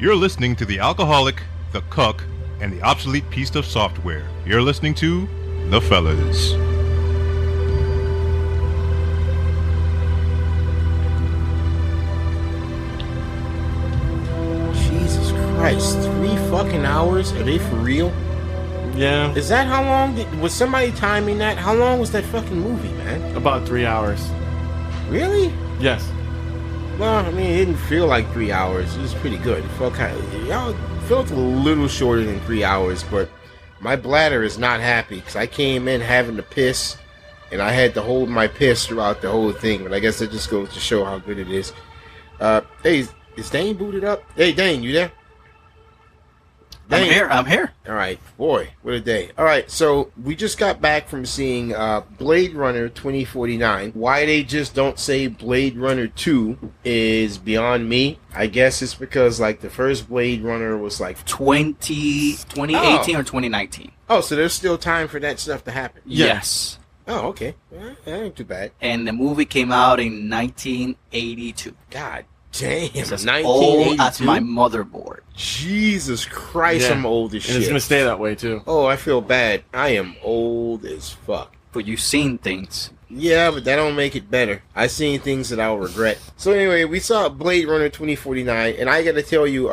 You're listening to The Alcoholic, The Cuck, and the Obsolete Piece of Software. You're listening to The Fellas. Jesus Christ, 3 fucking hours? Are they for real? Yeah. Is that how long? Was somebody timing that? How long was that fucking movie, man? About 3 hours. Really? Yes. Well, I mean, it didn't feel like 3 hours. It was pretty good. It felt felt a little shorter than 3 hours, but my bladder is not happy because I came in having to piss, and I had to hold my piss throughout the whole thing. But I guess that just goes to show how good it is. Hey, is Dane booted up? Hey, Dane, you there? Dane. I'm here. All right, boy, what a day. All right, so we just got back from seeing Blade Runner 2049. Why they just don't say Blade Runner 2 is beyond me. I guess it's because, like, the first Blade Runner was, like... 2018 or 2019. Oh, so there's still time for that stuff to happen? Yes. Oh, okay. Well, that ain't too bad. And the movie came out in 1982. God damn. It's as 1982? old as my motherboard. Jesus Christ, Yeah. I'm old as shit. And it's going to stay that way, too. Oh, I feel bad. I am old as fuck. But you've seen things. Yeah, but that don't make it better. I seen things that I'll regret. So anyway, we saw Blade Runner 2049, and I gotta tell you,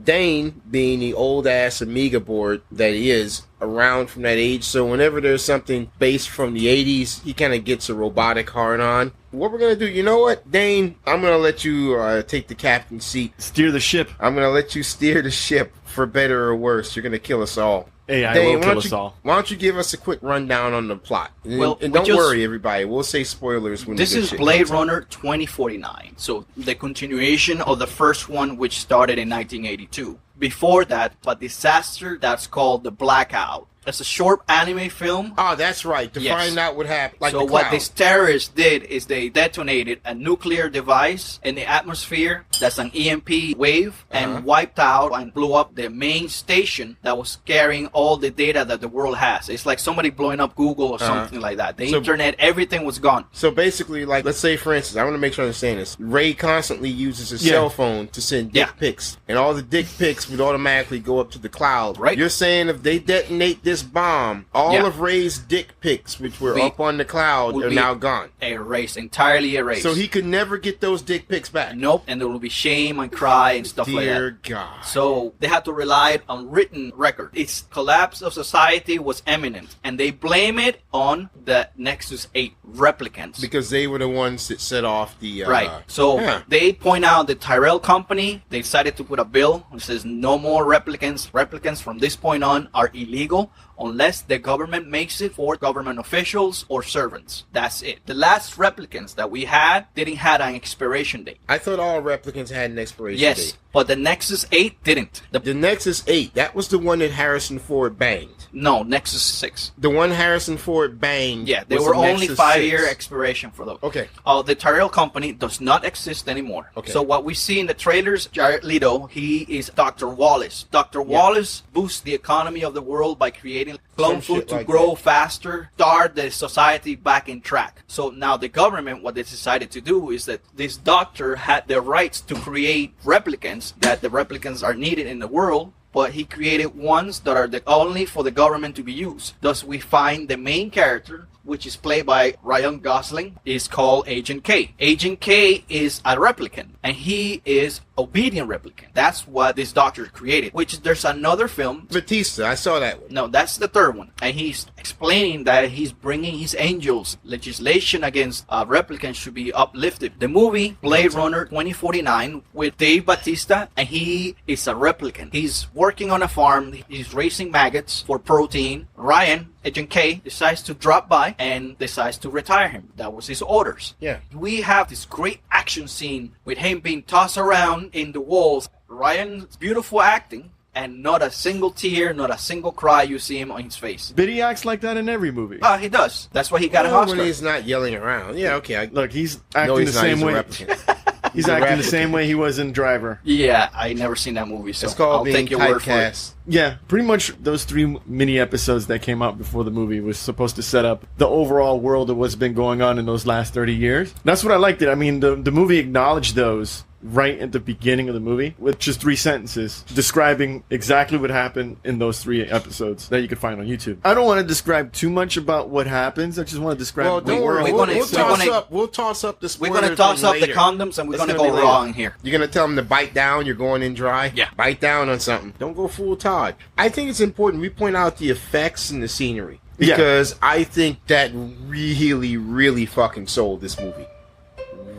Dane, being the old-ass Amiga board that he is, around from that age, so whenever there's something based from the 80s, he kind of gets a robotic hard-on. What we're gonna do, you know what, Dane? I'm gonna let you take the captain's seat. Steer the ship. I'm gonna let you steer the ship, for better or worse. You're gonna kill us all. Hey, I Dane, will kill us all. Why don't you give us a quick rundown on the plot? And, Well, and we don't just- worry, everybody. We'll say spoilers when This the good is shit Blade comes out. Runner 2049. So the continuation of the first one, which started in 1982. Before that, a disaster that's called the Blackout. It's a short anime film. Oh, that's right. To Yes. find out what happened. Like So the what cloud. these terrorists did is they detonated a nuclear device in the atmosphere that's an EMP wave and wiped out and blew up the main station that was carrying all the data that the world has. It's like somebody blowing up Google or something like that. The So- internet, everything was gone. So basically, like, let's say, for instance, I want to make sure I understand this. Ray constantly uses his Yeah. cell phone to send dick Yeah. pics, and all the dick pics would automatically go up to the cloud. Right. You're saying if they detonate this bomb, all Yeah. of Ray's dick pics, which were Be- up on the cloud, would are be- now gone. Erased, entirely erased. So he could never get those dick pics back. Nope, and there will be shame and cry and stuff like that. Dear God. So they had to rely on written record. Its collapse of society was imminent, and they blame it on the Nexus 8 replicants. Because they were the ones that set off the... Right. So yeah. they point out the Tyrell company. They decided to put a bill that says no more replicants. Replicants from this point on are illegal unless the government makes it for government officials or servants. That's it. The last replicants that we had didn't have an expiration date. I thought all replicants had an expiration Yes, date. but the Nexus 8 didn't. The Nexus 8, that was the one that Harrison Ford banged. No, Nexus 6. The one Harrison Ford banged. Yeah, they was were the only Nexus 5-year 6. expiration for those. Okay. The Tyrell company does not exist anymore. Okay. So what we see in the trailers, Jared Leto, he is Dr. Wallace. Dr. Wallace boosts the economy of the world by creating clone Some food shit to like grow that. faster, start the society back in track. So now the government, what they decided to do is that this doctor had the rights to create replicants, that the replicants are needed in the world, but he created ones that are only for the government to be used. Thus, we find the main character, which is played by Ryan Gosling, is called Agent K. Agent K is a replicant, and he is obedient replicant. That's what this doctor created, which there's another film. Batista, I saw that one. No, that's the third one. And he's explaining that he's bringing his angels. Legislation against replicants should be uplifted. The movie Blade Runner 2049 with Dave Bautista, and he is a replicant. He's working on a farm. He's raising maggots for protein. Ryan, Agent K, decides to drop by and decides to retire him. That was his orders. Yeah. We have this great action scene with him being tossed around in the walls. Ryan's beautiful acting, and not a single tear, not a single cry you see him on his face. But he acts like that in every movie. He does. That's why he got an Well, Oscar. when he's not yelling around. Yeah, okay. Look, he's No, acting he's the not. same He's a way. replicant. He's a acting the replicant. same way he was in Driver. Yeah, I never seen that movie, so It's called I'll being take your word for it. typecast. Yeah, pretty much those 3 mini episodes that came out before the movie was supposed to set up the overall world of what's been going on in those last 30 years. That's what I liked it. I mean, the movie acknowledged those right at the beginning of the movie with just 3 sentences describing exactly what happened in those 3 episodes that you can find on YouTube. I don't want to describe too much about what happens. I just want to describe. Well, don't worry. We'll toss up the spoilers. We're going to toss up the later. condoms, and we're going to go raw in here. You're going to tell them to bite down. You're going in dry. Yeah. Bite down on something. Don't go full Todd. I think it's important we point out the effects and the scenery. Because I think that really, really fucking sold this movie.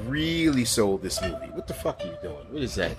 Really sold this movie. What the fuck are you doing? What is that?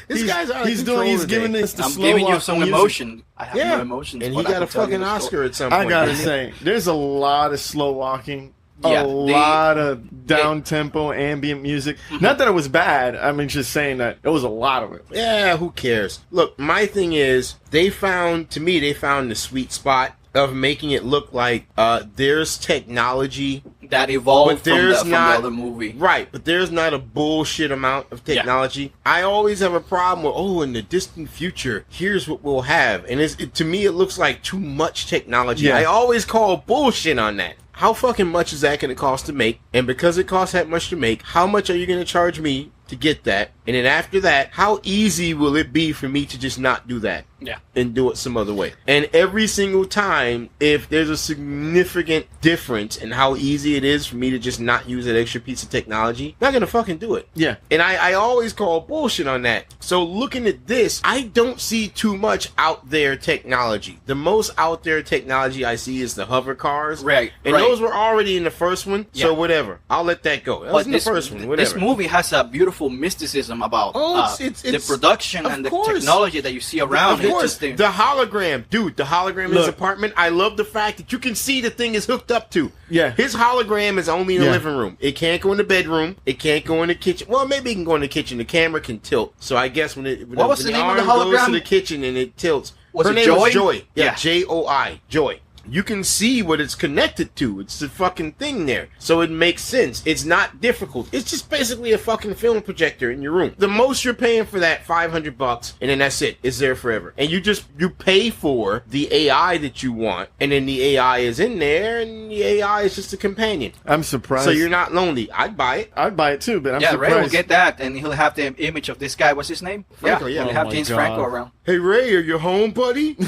This guy's out of control He's today. giving this. I'm giving you some emotion. I have no emotions. And he but I got a can tell you fucking the Oscar story. at some point. I gotta didn't he? say, there's a lot of slow walking. Yeah, a lot of down-tempo ambient music. Not that it was bad. I mean, just saying that it was a lot of it. Yeah, who cares? Look, my thing is, they found the sweet spot of making it look like there's technology that evolved but from the other movie. Right, but there's not a bullshit amount of technology. Yeah. I always have a problem with, in the distant future, here's what we'll have. And to me, it looks like too much technology. Yeah. I always call bullshit on that. How fucking much is that going to cost to make? And because it costs that much to make, how much are you going to charge me to get that? And then after that, how easy will it be for me to just not do that? Yeah. And do it some other way. And every single time, if there's a significant difference in how easy it is for me to just not use that extra piece of technology, I'm not going to fucking do it. Yeah. And I always call bullshit on that. So looking at this, I don't see too much out there technology. The most out there technology I see is the hover cars. Right. And those were already in the first one, so Yeah. whatever. I'll let that go. That was in the first one, whatever. This movie has a beautiful mysticism about it's the production and the technology that you see around. Of course, the hologram, dude. The hologram in his apartment. I love the fact that you can see the thing is hooked up to. Yeah. His hologram is only in the living room. It can't go in the bedroom. It can't go in the kitchen. Well, maybe it can go in the kitchen. The camera can tilt. So I guess when the name of the arm hologram? goes to the kitchen and it tilts. Her name Joy? was Joy. Yeah, Yeah. Joy. Joy. You can see what it's connected to. It's the fucking thing there. So it makes sense. It's not difficult. It's just basically a fucking film projector in your room. The most you're paying for that, $500, and then that's it. It's there forever. And you pay for the AI that you want, and then the AI is in there, and the AI is just a companion. I'm surprised. So you're not lonely. I'd buy it. I'd buy it too, but I'm surprised. Ray will get that, and he'll have the image of this guy. What's his name? Franco, yeah. He'll have James Franco around. Hey, Ray, are you home, buddy?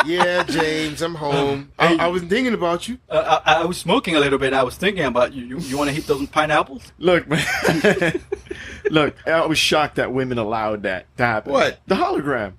Yeah, James, I'm home. I was thinking about you. I was smoking a little bit. I was thinking about you. You want to hit those pineapples? Look, man. Look, I was shocked that women allowed that to happen. What? The hologram.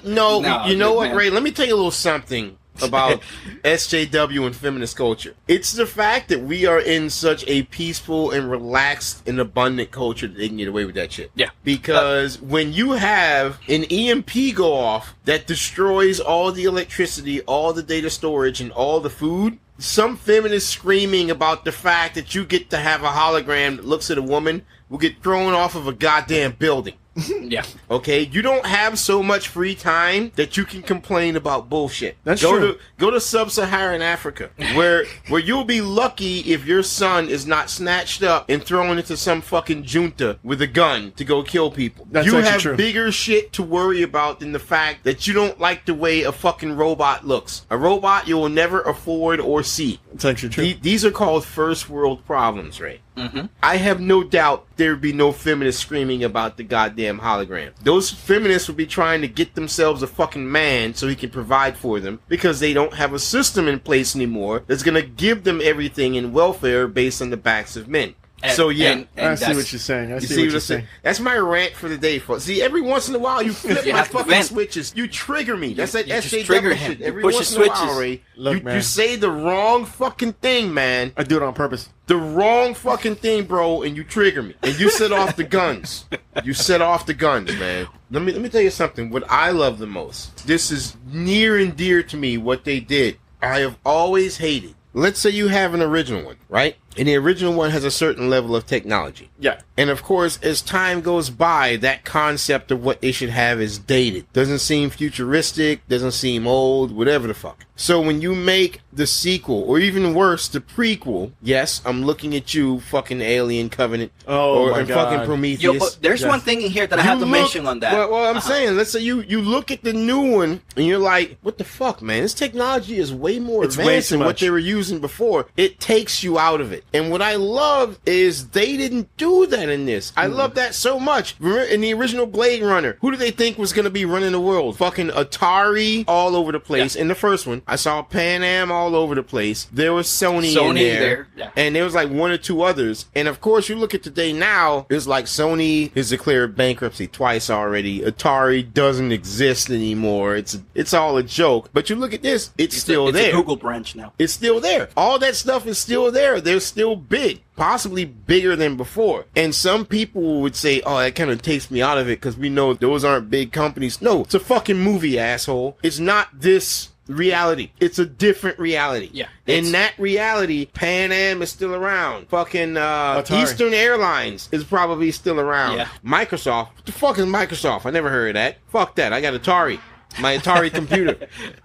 No, you know what, man. Ray? Let me tell you a little something about SJW and feminist culture. It's the fact that we are in such a peaceful and relaxed and abundant culture that they can get away with that shit. Yeah. Because when you have an EMP go off that destroys all the electricity, all the data storage, and all the food, some feminists screaming about the fact that you get to have a hologram that looks at a woman will get thrown off of a goddamn building. Yeah. Okay, you don't have so much free time that you can complain about bullshit. That's true. Go to sub-Saharan Africa, where you'll be lucky if your son is not snatched up and thrown into some fucking junta with a gun to go kill people. That's you actually have true. bigger shit to worry about than the fact that you don't like the way a fucking robot looks. A robot you will never afford or see. It's actually true. These are called first world problems, Ray. Mm-hmm. I have no doubt there would be no feminists screaming about the goddamn hologram. Those feminists would be trying to get themselves a fucking man so he can provide for them because they don't have a system in place anymore that's going to give them everything in welfare based on the backs of men. I see what you're saying. I see what you're saying. That's my rant for the day, folks. See, every once in a while you flip You my have to fucking vent. switches. You trigger me. That's that you just SJW trigger him. shit. You Every push once the in a while, switches. Ray, Look, man. you say the wrong fucking thing, man. I do it on purpose. The wrong fucking thing, bro, and you trigger me. And you set off the guns. You set off the guns, man. Let me tell you something. What I love the most, this is near and dear to me, what they did. I have always hated. Let's say you have an original one, right? And the original one has a certain level of technology. Yeah. And of course, as time goes by, that concept of what they should have is dated. Doesn't seem futuristic, doesn't seem old, whatever the fuck. So when you make the sequel, or even worse, the prequel, yes, I'm looking at you, fucking Alien Covenant, my and God. fucking Prometheus. Yo, but there's one thing in here that I have to mention on that. Well, I'm saying, let's say you look at the new one, and you're like, what the fuck, man? This technology is way more It's way advanced too than what much. they were using before. It takes you out of it. And what I love is they didn't do that in this. I love that so much. Remember, in the original Blade Runner, who did they think was going to be running the world? Fucking Atari all over the place. In the first one, I saw Pan Am all over the place. There was Sony in there. Yeah. And there was like one or two others. And of course, you look at today now, it's like Sony has declared bankruptcy twice already. Atari doesn't exist anymore. It's all a joke. But you look at this, it's still it's there. a Google branch now. It's still there. All that stuff is still there. They're still big, possibly bigger than before. And some people would say, oh, that kind of takes me out of it because we know those aren't big companies. No, it's a fucking movie, asshole. It's not this reality. It's a different reality. Yeah. In that reality, Pan Am is still around. Fucking Atari. Eastern Airlines is probably still around. Yeah. Microsoft. What the fuck is Microsoft? I never heard of that. Fuck that. I got Atari. My Atari computer.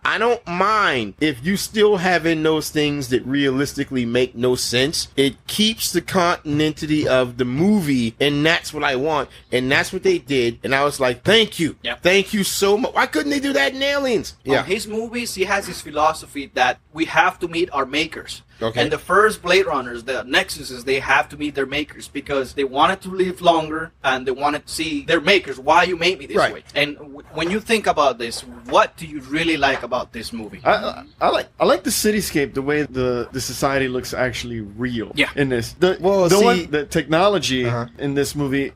I don't mind if you still having those things that realistically make no sense. It keeps the continuity of the movie, and that's what I want. And that's what they did. And I was like, thank you. Yep. Thank you so much. Why couldn't they do that in Aliens? On his movies, he has his philosophy that we have to meet our makers. Okay. And the first Blade Runners, the Nexuses, they have to meet their makers because they wanted to live longer and they wanted to see their makers. Why you made me this Right. way? And when you think about this, what do you really like about this movie? I like the cityscape, the way the society looks actually real. Yeah. In this, Well, the technology Uh-huh. in this movie,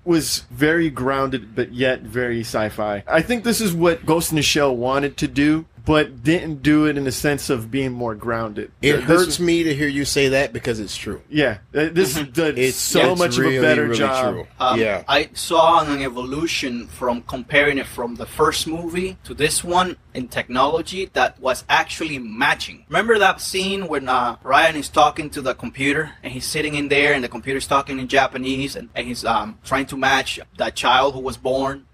was very grounded, but yet very sci-fi. I think this is what Ghost in the Shell wanted to do, but didn't do it in the sense of being more grounded. It This hurts is- me to hear you say that because it's true. Yeah, this did It's so it's much really, of a better really job. True. Um, I saw an evolution from comparing it from the first movie to this one in technology that was actually matching. Remember that scene when Ryan is talking to the computer and he's sitting in there and the computer's talking in Japanese and he's trying to match that child who was born,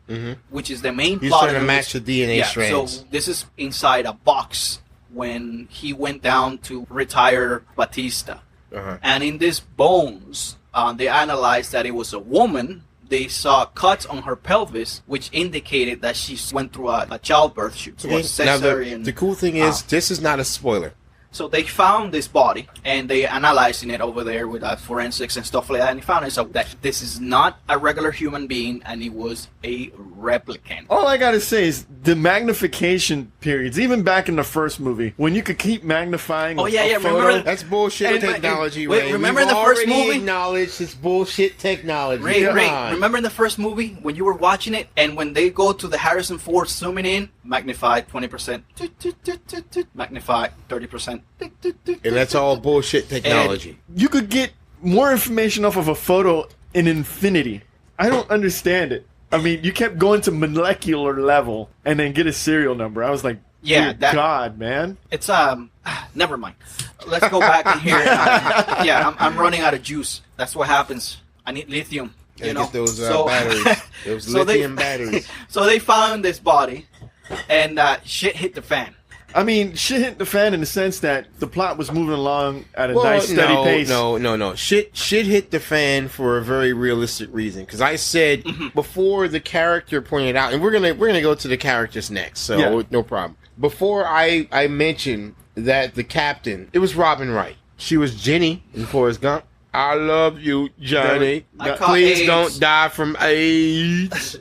which is the main He's plot. trying of to the match the movie. DNA Yeah, strands. so this is inside a box when he went down to retire Batista. Uh-huh. And in these bones, they analyzed that it was a woman. They saw cuts on her pelvis, which indicated that she went through a childbirth. She was Okay. Now, cesarean. the cool thing is, this is not a spoiler. So they found this body and they analyzing it over there with forensics and stuff like that, and they found out that this is not a regular human being, and it was a replicant. All I gotta say is the magnification periods, even back in the first movie, when you could keep magnifying. Oh, yeah, a yeah, photo, remember That's bullshit And- technology, wait, Ray. remember We've in the first already movie? acknowledged it's bullshit technology. Ray, Come Ray, on. remember in the first movie when you were watching it, and when they go to the Harrison Ford zooming in, magnified 20%, magnified 30%. And that's all bullshit technology. you could get more information off of a photo in infinity. I don't understand it. I mean, you kept going to molecular level and then get a serial number. I was like, Yeah, dear that- God, man. It's never mind. Let's go back in here. I'm running out of juice. That's what happens. I need lithium. Gotta You know, get those so, batteries. Those so they- lithium batteries. So they found this body, and shit hit the fan. I mean, shit hit the fan in the sense that the plot was moving along at a nice, steady pace. No. Shit hit the fan for a very realistic reason. Because I said before the character pointed out, and we're gonna go to the characters next, so Yeah. no problem. Before I mentioned that the captain, it was Robin Wright. She was Jenny in Forrest Gump. I love you, Johnny. I caught Please AIDS. don't die from AIDS.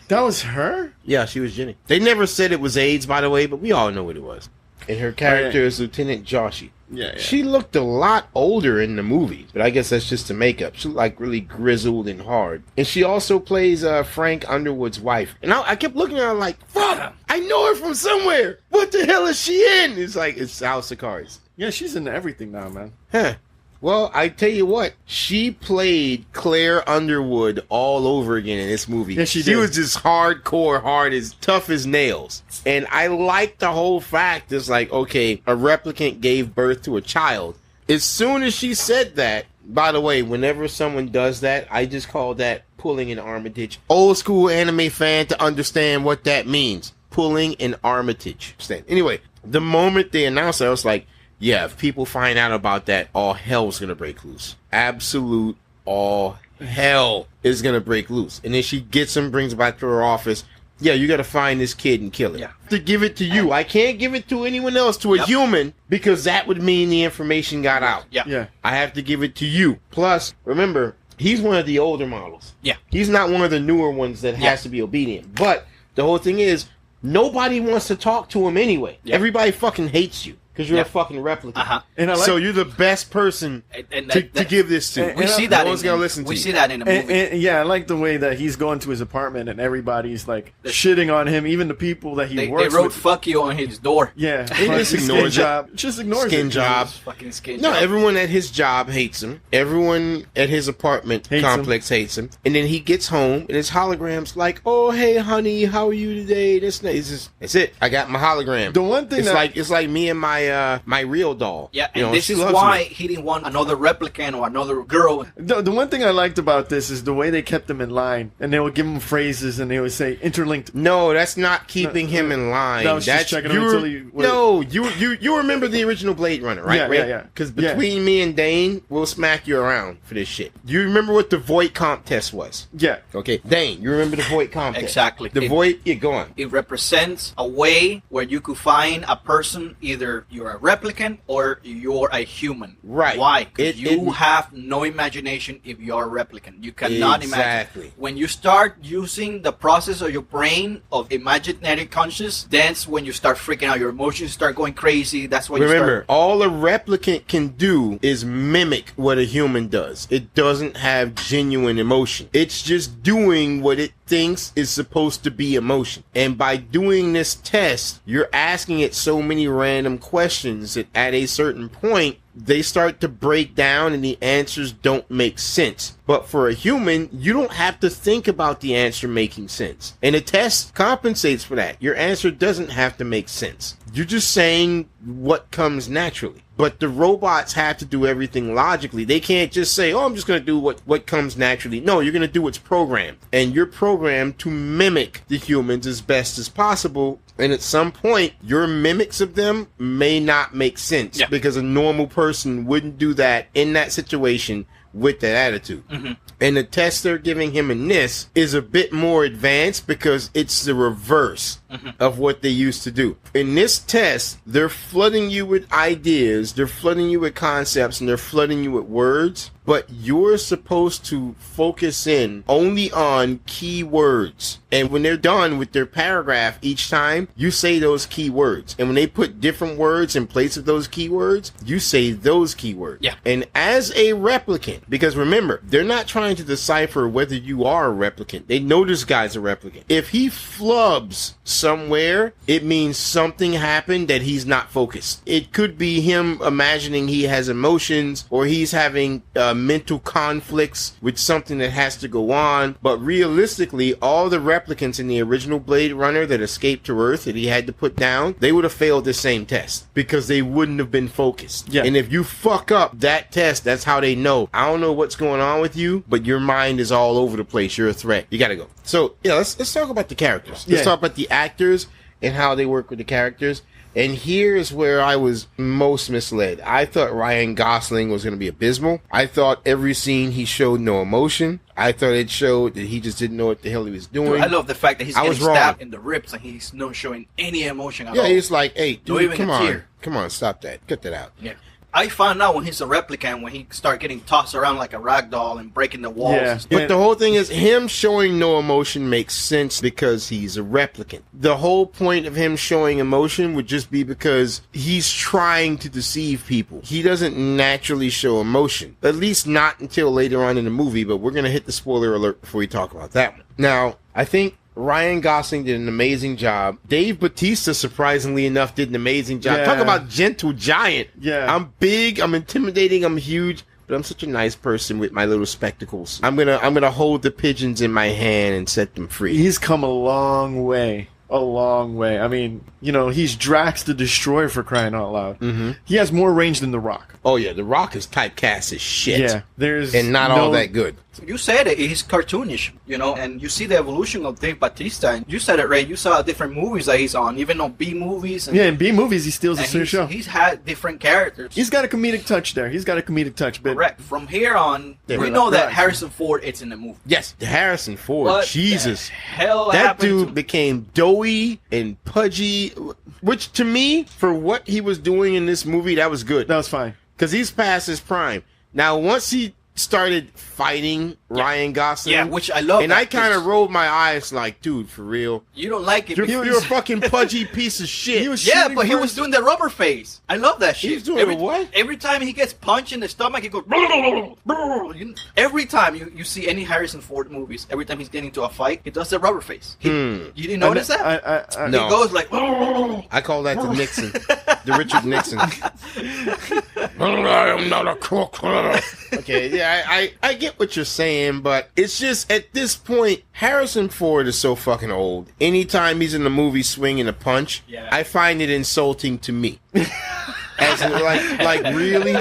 That was her? Yeah, she was Jenny. They never said it was AIDS, by the way, but we all know what it was. And her character is Lieutenant Joshi. Yeah. She looked a lot older in the movie, but I guess that's just the makeup. She looked like really grizzled and hard. And she also plays Frank Underwood's wife. And I kept looking at her like, fuck, I know her from somewhere. What the hell is she in? It's like, it's House of Cards. Yeah, she's into everything now, man. Huh. Well, I tell you what, she played Claire Underwood all over again in this movie. Yeah, she She did. was just hardcore, tough as nails. And I like the whole fact. It's like, okay, a replicant gave birth to a child. As soon as she said that, by the way, whenever someone does that, I just call that pulling an Armitage. Old school anime fan to understand what that means. Pulling an Armitage. Anyway, the moment they announced it, I was like, yeah, if people find out about that, all hell's gonna break loose. Absolute all hell is gonna break loose. And then she gets him, brings him back to her office, Yeah, you got to find this kid and kill it. Yeah. To give it to you. I can't give it to anyone else, to a human, because that would mean the information got out. Yeah. I have to give it to you. Plus, remember, he's one of the older models. Yeah. He's not one of the newer ones that has to be obedient. But the whole thing is, nobody wants to talk to him anyway. Yeah. Everybody fucking hates you. Because you're a fucking replicant. And I like, so you're the best person to give this to. We see that. No one's gonna listen to we you. see that in the movie. And yeah, I like the way that he's going to his apartment and everybody's like shitting on him, even the people that he works with. They wrote "fuck you" on his door. Yeah, he just ignores it. Just ignores skin it. job. Fucking skin No, job. everyone at his job hates him. Everyone at his apartment complex hates him. And then he gets home and his hologram's like, "Oh, hey, honey, how are you today?" That's it. I got my hologram. The one thing it's like me and my my real doll. Yeah, and this is why he didn't want another replicant or another girl. The one thing I liked about this is the way they kept him in line, and they would give him phrases, and they would say interlinked. No, that's not keeping him in line. That was that's just checking him until he. You remember the original Blade Runner, right? Yeah. Because between me and Dane, we'll smack you around for this shit. You remember what the Voight comp test was? Yeah. Okay, Dane, you remember the Voight comp test? Exactly. The Voight, go on. It represents a way where you could find a person, either you're a replicant or you're a human. Right. Why? Because you have no imagination if you're a replicant. You cannot imagine. When you start using the process of your brain of imaginary conscious, that's when you start freaking out. Your emotions start going crazy. That's when Remember, all a replicant can do is mimic what a human does. It doesn't have genuine emotion. It's just doing what it thinks is supposed to be emotion. And by doing this test, you're asking it so many random questions that at a certain point, they start to break down and the answers don't make sense. But for a human, you don't have to think about the answer making sense. And a test compensates for that. Your answer doesn't have to make sense. You're just saying what comes naturally. But the robots have to do everything logically. They can't just say, oh, I'm just going to do what comes naturally. No, you're going to do what's programmed. And you're programmed to mimic the humans as best as possible. And at some point, your mimics of them may not make sense. Yeah. Because a normal person wouldn't do that in that situation with that attitude. Mm-hmm. And the test they're giving him in this is a bit more advanced because it's the reverse of what they used to do. In this test, they're flooding you with ideas, they're flooding you with concepts, and they're flooding you with words, but you're supposed to focus in only on key words. And when they're done with their paragraph each time, you say those key words. And when they put different words in place of those key words, you say those key words. Yeah. And as a replicant, because remember, they're not trying to decipher whether you are a replicant. They know this guy's a replicant. If he flubs somewhere, it means something happened that he's not focused. It could be him imagining he has emotions, or he's having mental conflicts with something that has to go on. But realistically, all the replicants in the original Blade Runner that escaped to Earth that he had to put down, they would have failed the same test because they wouldn't have been focused. Yeah. And if you fuck up that test, that's how they know. I don't know what's going on with you, but your mind is all over the place. You're a threat. You gotta go. So yeah, let's talk about the characters. Let's talk about the actors and how they work with the characters. And here's where I was most misled. I thought Ryan Gosling was going to be abysmal. I thought every scene he showed no emotion. I thought it showed that he just didn't know what the hell he was doing. Dude, I love the fact that he's getting stabbed in the ribs and he's not showing any emotion at all. Yeah, he's like, hey, dude, come on. Come on, stop that. Cut that out. Yeah. I found out when he's a replicant, when he started getting tossed around like a rag doll and breaking the walls. Yeah. But the whole thing is, him showing no emotion makes sense because he's a replicant. The whole point of him showing emotion would just be because he's trying to deceive people. He doesn't naturally show emotion. At least not until later on in the movie, but we're going to hit the spoiler alert before we talk about that one. Now, I think Ryan Gosling did an amazing job. Dave Bautista, surprisingly enough, did an amazing job. Talk about gentle giant. Yeah. I'm big, I'm intimidating, I'm huge, but I'm such a nice person with my little spectacles. I'm gonna hold the pigeons in my hand and set them free. He's come a long way a long way. I mean, he's Drax the Destroyer, for crying out loud. Mm-hmm. He has more range than The Rock. Oh yeah, The Rock is typecast as shit. Yeah, and not all that good. You said it, he's cartoonish, and you see the evolution of Dave Bautista. And you said it, Ray. You saw different movies that he's on, even on B movies. And, in B movies, he steals the show. He's had different characters. He's got a comedic touch there. But correct. From here on, we know that Harrison Ford is in the movie. Yes, Harrison Ford. What Jesus, the hell that happened dude to- became doughy and pudgy, which to me, for what he was doing in this movie, that was good. That was fine. Because he's past his prime. Now, once he started fighting Ryan Gosling, Yeah, which I love. and I kind of rolled my eyes like, dude, for real. You don't like it. You're a fucking pudgy piece of shit. He was Yeah, shooting but he was first. doing the rubber face. I love that shit. He's doing what? Every time he gets punched in the stomach, he goes. Every time you see any Harrison Ford movies, every time he's getting into a fight, he does the rubber face. You didn't notice that? No. He goes like. I call that the Nixon, the Richard Nixon. I am not a crook. Okay, yeah, I get what you're saying, but it's just at this point, Harrison Ford is so fucking old. Anytime he's in the movie swinging a punch, Yeah. I find it insulting to me. As in, like really,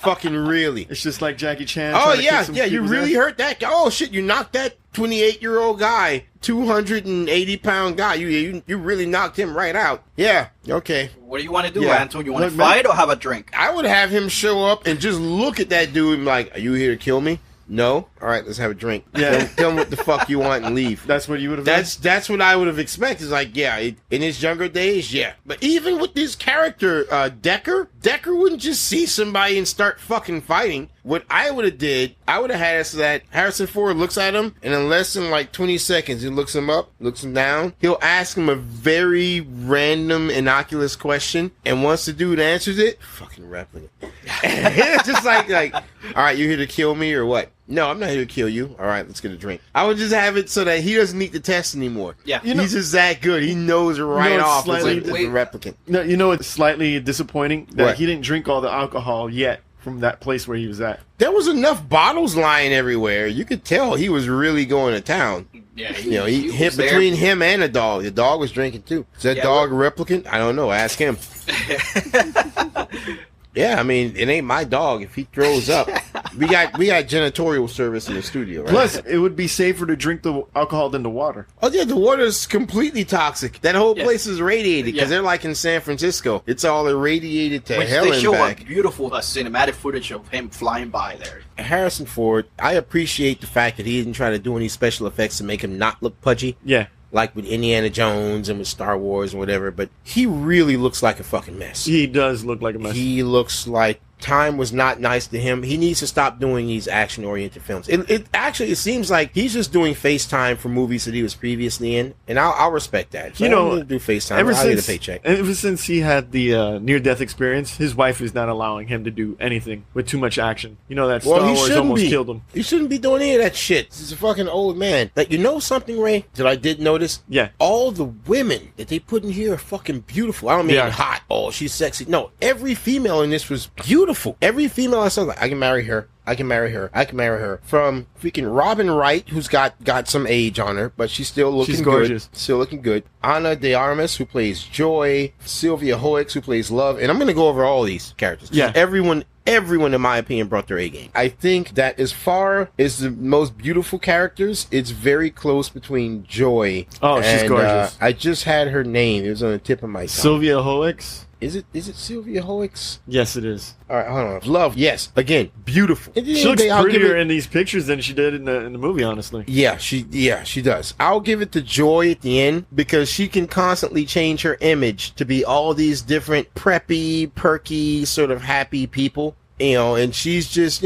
fucking really. It's just like Jackie Chan. Oh trying to yeah, kick some yeah. You people's really ass. hurt that guy. Oh shit, you knocked that 28-year-old guy, 280-pound guy. You really knocked him right out. Yeah. Okay. What do you want to do, Yeah. Anton? You want Look, to man. fight or have a drink? I would have him show up and just look at that dude and be like, "Are you here to kill me?" No. All right, let's have a drink. Yeah. Tell him what the fuck you want and leave. That's what you would have done? That's what I would have expected. It's like, yeah, in his younger days, yeah. But even with this character, Decker wouldn't just see somebody and start fucking fighting. What I would have did, I would have had it so that Harrison Ford looks at him, and in less than like 20 seconds, he looks him up, looks him down. He'll ask him a very random, innocuous question, and once the dude answers it, fucking replicant. It's just like, all right, you here to kill me or what? No, I'm not here to kill you. All right, let's get a drink. I would just have it so that he doesn't need the test anymore. Yeah. He's just that good. He knows right it's off it's slightly- a replicant. No, it's slightly disappointing that What? he didn't drink all the alcohol yet from that place where he was at. There was enough bottles lying everywhere. You could tell he was really going to town. Yeah, He hit was there. between him and the dog. The dog was drinking too. Is that Yeah, dog a replicant? I don't know. Ask him. Yeah, I mean, it ain't my dog. If he throws up, we got janitorial service in the studio, right? Plus, it would be safer to drink the alcohol than the water. Oh yeah, the water's completely toxic. That whole Yeah. place is radiated because Yeah. they're like in San Francisco. It's all irradiated to Which hell they and show back. a beautiful cinematic footage of him flying by there. Harrison Ford, I appreciate the fact that he didn't try to do any special effects to make him not look pudgy, Yeah. like with Indiana Jones and with Star Wars and whatever, but he really looks like a fucking mess. He does look like a mess. He looks like time was not nice to him. He needs to stop doing these action-oriented films. It seems like he's just doing FaceTime for movies that he was previously in, and I'll respect that. So You know, I'm gonna do FaceTime. Ever I'll get a since, paycheck. ever since he had the near-death experience, his wife is not allowing him to do anything with too much action. You know that Star Well, he Wars shouldn't almost be. killed him. He shouldn't be doing any of that shit. He's a fucking old man. Like, you know something, Ray, that I did notice? Yeah. All the women that they put in here are fucking beautiful. I don't mean Yeah. hot. Oh, she's sexy. No, every female in this was beautiful. Every female I saw, like, I can marry her. I can marry her. I can marry her. From freaking Robin Wright, who's got some age on her, but she's still looking She's good. gorgeous. Still looking good. Ana de Armas, who plays Joy. Sylvia Hoeks, who plays Love. And I'm going to go over all these characters. Yeah. Everyone, in my opinion, brought their A game. I think that as far as the most beautiful characters, it's very close between Joy. Oh, she's gorgeous. I just had her name. It was on the tip of my tongue. Sylvia Hoeks? Is it Sylvia Hoeks? Yes, it is. All right, hold on. Love, yes. Again, beautiful. At the She end of looks the day, I'll give prettier it- in these pictures than she did in the movie, honestly. Yeah, she does. I'll give it to Joy at the end because she can constantly change her image to be all these different preppy, perky, sort of happy people. And she's just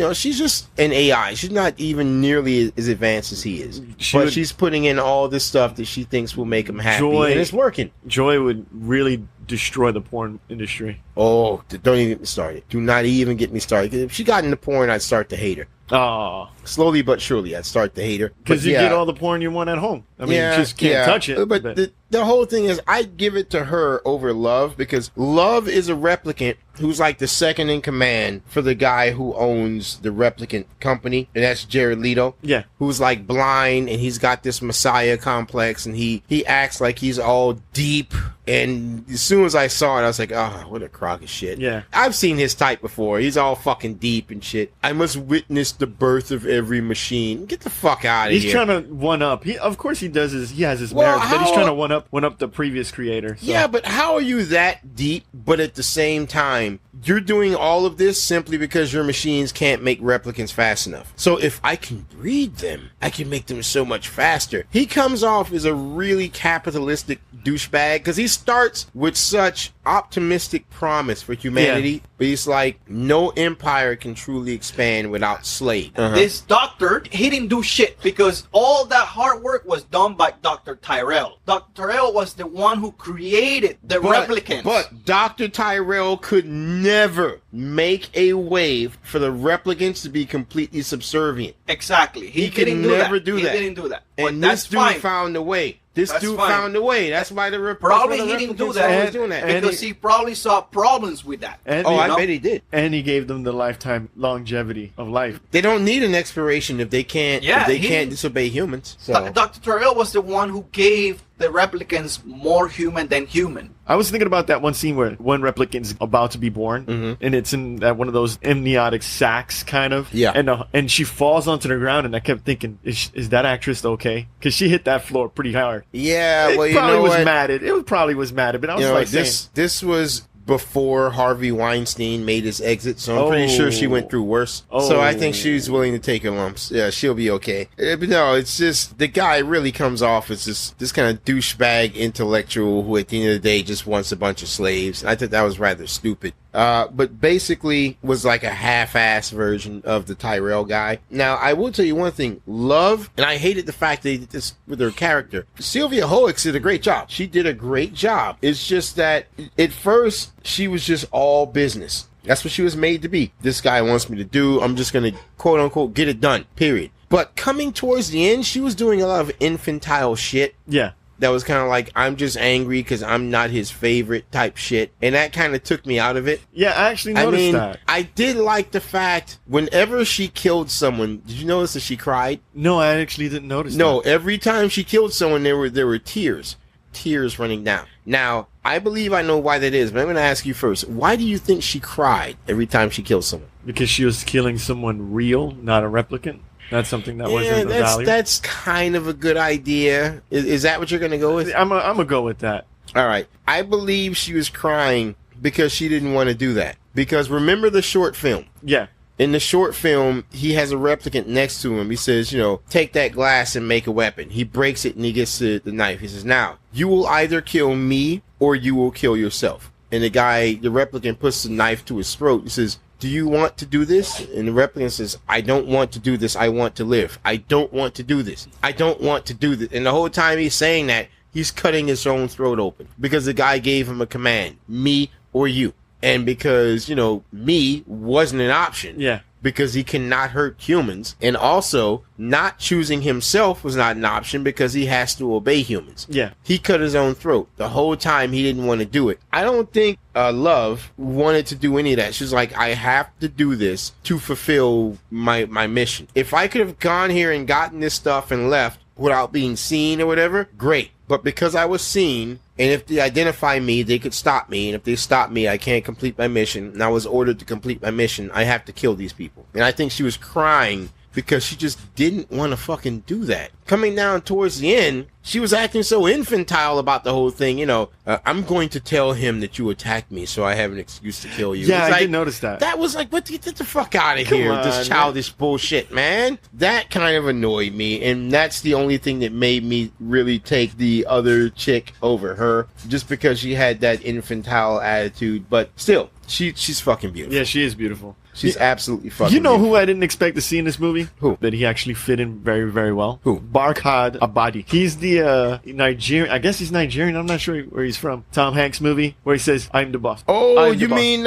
an AI. She's not even nearly as advanced as he is. But she's putting in all this stuff that she thinks will make him happy, Joy- and it's working. Joy would really destroy the porn industry. Oh, don't even get me started. Do not even get me started. 'Cause if she got into porn, I'd start to hate her. Oh, Slowly but surely, I'd start to hate her. because But you yeah. get all the porn you want at home. I mean, you just can't touch it. But the whole thing is, I'd give it to her over Love, because Love is a replicant who's like the second in command for the guy who owns the replicant company, and that's Jared Leto. Yeah. Who's like blind, and he's got this messiah complex, and he acts like he's all deep. And as soon as I saw it, I was like, oh, what a crock of shit. Yeah. I've seen his type before. He's all fucking deep and shit. I must witness the birth of every machine. Get the fuck out of here. He's trying to one up. Of course he does he has his Well, merits, but he's how- trying to one up the previous creator. So. Yeah, but how are you that deep, but at the same time, you're doing all of this simply because your machines can't make replicants fast enough. So if I can breed them, I can make them so much faster. He comes off as a really capitalistic douchebag, because he starts with such optimistic promise for humanity, but he's like, no empire can truly expand without slaves. This doctor, he didn't do shit because all that hard work was done by Dr. Tyrell. Dr. Tyrell was the one who created the replicants. But Dr. Tyrell could never make a way for the replicants to be completely subservient. Exactly. He could never do that. He didn't do that. And But this that's dude fine. found a way. This That's dude fine. found a way. That's why Probably he didn't do that, was doing that. And because he probably saw problems with that. And Oh, he, I bet he did. and he gave them the lifetime longevity of life. They don't need an expiration if they can't. Yeah, if they he- can't disobey humans. So Dr. Tyrell was the one who gave the replicants more human than human. I was thinking about that one scene where one replicant's about to be born, and it's in one of those amniotic sacs, kind of. Yeah. And she falls onto the ground, and I kept thinking, is that actress okay? Because she hit that floor pretty hard. yeah, well, It you probably know was what? matted. It probably was matted, but I was You know, like, this was before Harvey Weinstein made his exit, so I'm pretty sure she went through worse. So I think she's willing to take her lumps. Yeah, she'll be okay. But no, it's just the guy really comes off as this kind of douchebag intellectual who at the end of the day just wants a bunch of slaves. And I thought that was rather stupid. But basically was like a half-ass version of the Tyrell guy. Now, I will tell you one thing. Love, and I hated the fact they did this with her character. Sylvia Hoeks did a great job. She did a great job. It's just that at first, she was just all business. That's what she was made to be. This guy wants me to do. I'm just going to, quote unquote, get it done. Period. But coming towards the end, she was doing a lot of infantile shit. Yeah. That was kind of like, I'm just angry because I'm not his favorite type shit. And that kind of took me out of it. Yeah, I actually noticed that. I did like the fact, whenever she killed someone, did you notice that she cried? No, I actually didn't notice No, that. every time she killed someone, there were tears. Tears running down. Now, I believe I know why that is, but I'm going to ask you first. Why do you think she cried every time she killed someone? Because she was killing someone real, not a replicant. That's something that wasn't the value. That's kind of a good idea. Is that what you're going to go with? I'm going to go with that. All right. I believe she was crying because she didn't want to do that. Because remember the short film? Yeah. In the short film, he has a replicant next to him. He says, take that glass and make a weapon. He breaks it and he gets the knife. He says, now, you will either kill me or you will kill yourself. And the replicant puts the knife to his throat. He says, do you want to do this? And the replicant says, I don't want to do this. I want to live. I don't want to do this. I don't want to do this. And the whole time he's saying that, he's cutting his own throat open because the guy gave him a command, me or you. And because, me wasn't an option. Yeah. Because he cannot hurt humans. And also, not choosing himself was not an option because he has to obey humans. Yeah. He cut his own throat. The whole time he didn't want to do it. I don't think Love wanted to do any of that. She's like, I have to do this to fulfill my mission. If I could have gone here and gotten this stuff and left without being seen or whatever, great. But because I was seen, and if they identify me, they could stop me. And if they stop me, I can't complete my mission. And I was ordered to complete my mission. I have to kill these people. And I think she was crying because she just didn't want to fucking do that. Coming down towards the end, she was acting so infantile about the whole thing. I'm going to tell him that you attacked me so I have an excuse to kill you. Yeah, It's I did notice that. That was like, get the fuck out of Come here. on, This childish bullshit, man. That kind of annoyed me. And that's the only thing that made me really take the other chick over her. Just because she had that infantile attitude. But still, she's fucking beautiful. Yeah, she is beautiful. She's absolutely fucking You know beautiful. who I didn't expect to see in this movie? Who? That he actually fit in very, very well? Who? Barkhad Abadi. He's the Nigerian, I guess he's Nigerian, I'm not sure where he's from. Tom Hanks movie, where he says, I'm the boss. Oh, I'm the you boss. mean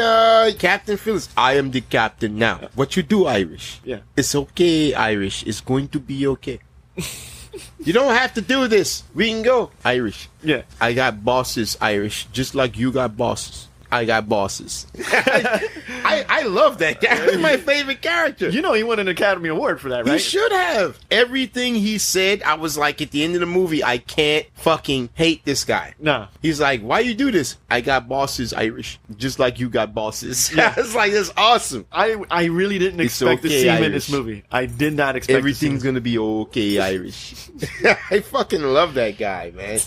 Captain Phillips? I am the captain now. What you do, Irish? Yeah. It's okay, Irish. It's going to be okay. You don't have to do this. We can go. Irish. Yeah. I got bosses, Irish, just like you got bosses. I got bosses. I love that guy. That's my favorite character. You know he won an Academy Award for that, right? He should have. Everything he said, I was like, at the end of the movie, I can't fucking hate this guy. No. He's like, why you do this? I got bosses, Irish, just like you got bosses. Yeah. It's like, that's awesome. I really didn't It's expect to okay, see him in Irish. this movie. I did not expect Everything's to see him. gonna be okay, Irish. I fucking love that guy, man.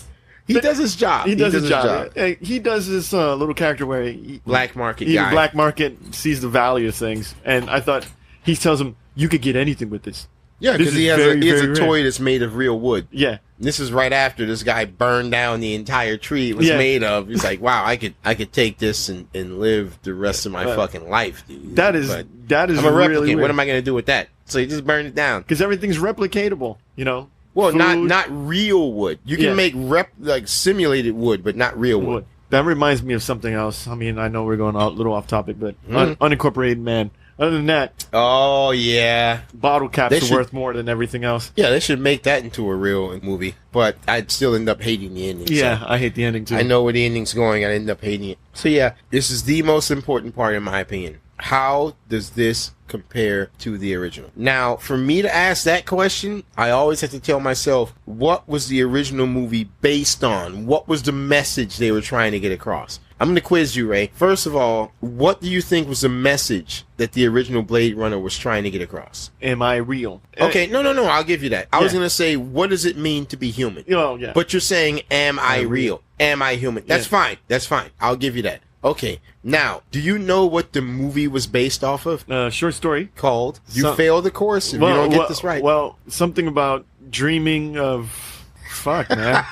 He does his job. He does his job. He does this little character where Black market he guy. black market sees the value of things, and I thought he tells him you could get anything with this. Yeah, This because is he has very, he has very a rare. toy that's made of real wood. Yeah, This is right after this guy burned down the entire tree it was Yeah. made of. He's like, wow, I could take this and live the rest of my fucking life, dude. that is But that is I'm a replicant. really What am I gonna do with that? So he just burned it down. Because everything's replicatable, you know. Well, Food, not real wood. You can Yeah. make like simulated wood, but not real wood. wood. That reminds me of something else. I mean, I know we're going a little off topic, but Mhm. unincorporated man. Other than that, Oh yeah, bottle caps They are should- worth more than everything else. yeah. They should make that into a real movie, but I'd still end up hating the ending. Yeah, so. I hate the ending too. I know where the ending's going. I end up hating it. So yeah, this is the most important part in my opinion. How does this compare to the original? Now, for me to ask that question, I always have to tell myself, what was the original movie based on? What was the message they were trying to get across? I'm going to quiz you, Ray. First of all, what do you think was the message that the original Blade Runner was trying to get across? Am I real? Okay, no, I'll give you that. I was Yeah. going to say, what does it mean to be human? Oh yeah. But you're saying, am I real? Am I human? That's Yeah. fine. That's fine. I'll give you that. Okay. Now, do you know what the movie was based off of? Short story. Called? You So- fail the course if you don't get this right. Well, something about dreaming of. Fuck, man.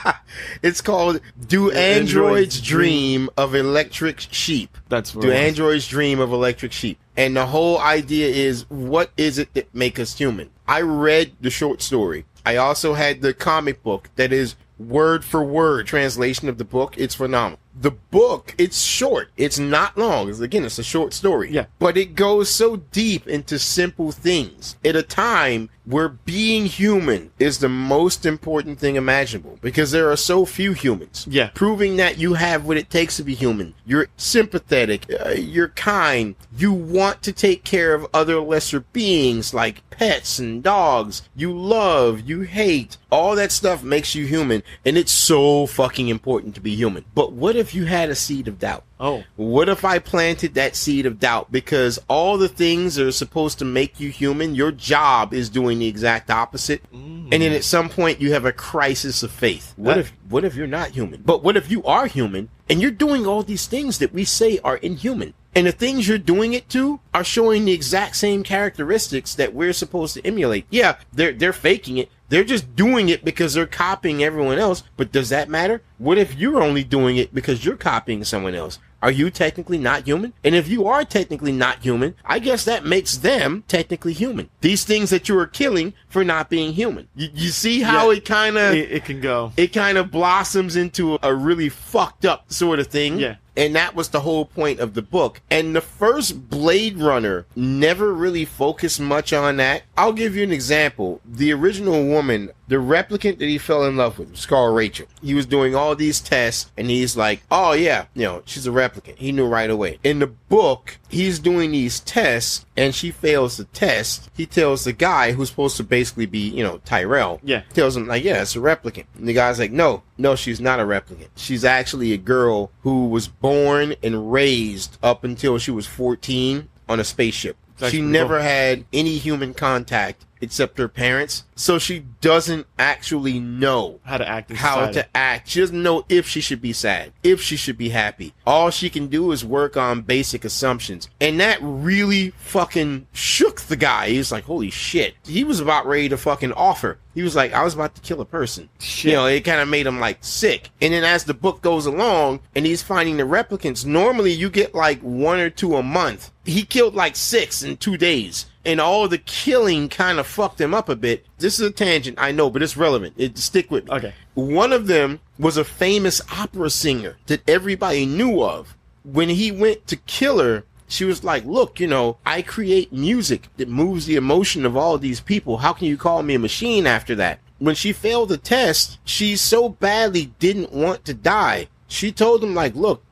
It's called Do Androids Dream of Electric Sheep? That's what Do it was. androids dream of electric sheep? And the whole idea is, what is it that make us human? I read the short story. I also had the comic book that is word for word translation of the book. It's phenomenal. The book, it's short. It's not long. It's a short story. Yeah. But it goes so deep into simple things at a time where being human is the most important thing imaginable, because there are so few humans. Yeah. Proving that you have what it takes to be human. You're sympathetic. You're kind. You want to take care of other lesser beings like pets and dogs. You love. You hate. All that stuff makes you human, and it's so fucking important to be human. But what if you had a seed of doubt? Oh. What if I planted that seed of doubt? Because all the things that are supposed to make you human, your job is doing the exact opposite. And then at some point you have a crisis of faith. What if you're not human? But what if you are human and you're doing all these things that we say are inhuman? And the things you're doing it to are showing the exact same characteristics that we're supposed to emulate. Yeah, they're faking it. They're just doing it because they're copying everyone else. But does that matter? What if you're only doing it because you're copying someone else? Are you technically not human? And if you are technically not human, I guess that makes them technically human. These things that you are killing for not being human. You see how Yeah. it kind of It can go. it kind of blossoms into a really fucked up sort of thing. Yeah. And that was the whole point of the book. And the first Blade Runner never really focused much on that. I'll give you an example. The original woman, the replicant that he fell in love with, was called Rachel. He was doing all these tests, and he's like, oh yeah, she's a replicant. He knew right away. In the book, he's doing these tests, and she fails the test. He tells the guy who's supposed to basically be, Tyrell. Yeah. Tells him, like, yeah, it's a replicant. And the guy's like, no, she's not a replicant. She's actually a girl who was born and raised up until she was 14 on a spaceship. That's She pretty never cool. had any human contact except her parents. So she doesn't actually know How to act in how society. to act. She doesn't know if she should be sad, if she should be happy. All she can do is work on basic assumptions. And that really fucking shook the guy. He was like, holy shit. He was about ready to fucking offer. He was like, I was about to kill a person. Shit. It kind of made him like sick. And then as the book goes along and he's finding the replicants, normally you get like 1 or 2 a month. He killed like 6 in 2 days. And all the killing kind of fucked him up a bit. This is a tangent, I know, but it's relevant. Stick with me. Okay. One of them was a famous opera singer that everybody knew of. When he went to kill her, she was like, look, I create music that moves the emotion of all these people. How can you call me a machine after that? when she failed the test, she so badly didn't want to die. She told him, like, look,